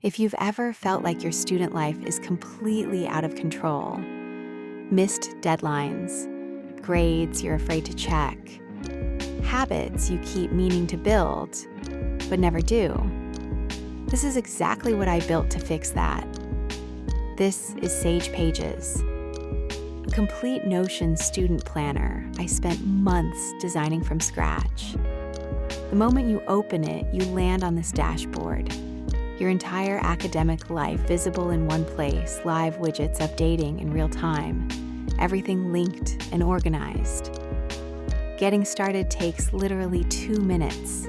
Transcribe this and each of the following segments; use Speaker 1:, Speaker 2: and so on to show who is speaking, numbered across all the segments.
Speaker 1: If you've ever felt like your student life is completely out of control, missed deadlines, grades you're afraid to check, habits you keep meaning to build, but never do, this is exactly what I built to fix that. This is Sage Pages, a complete Notion student planner I spent months designing from scratch. The moment you open it, you land on this dashboard. Your entire academic life visible in one place, live widgets updating in real time, everything linked and organized. Getting started takes literally 2 minutes.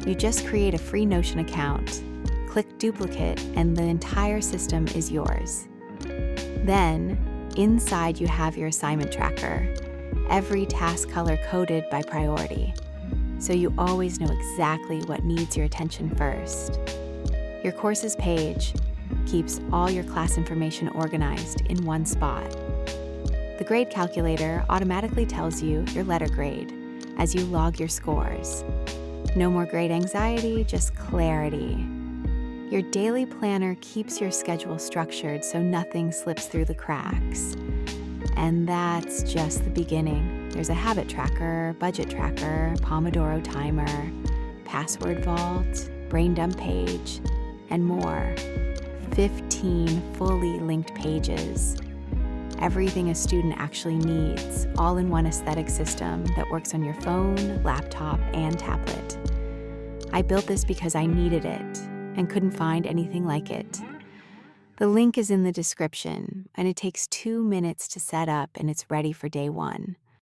Speaker 1: You just create a free Notion account, click duplicate, and the entire system is yours. Then, inside you have your assignment tracker, every task color coded by priority, so you always know exactly what needs your attention first. Your courses page keeps all your class information organized in one spot. The grade calculator automatically tells you your letter grade as you log your scores. No more grade anxiety, just clarity. Your daily planner keeps your schedule structured so nothing slips through the cracks. And that's just the beginning. There's a habit tracker, budget tracker, Pomodoro timer, password vault, brain dump page, and more. 15 fully linked pages. Everything a student actually needs, all in one aesthetic system that works on your phone, laptop, and tablet. I built this because I needed it and couldn't find anything like it. The link is in the description, and it takes 2 minutes to set up, and it's ready for day one.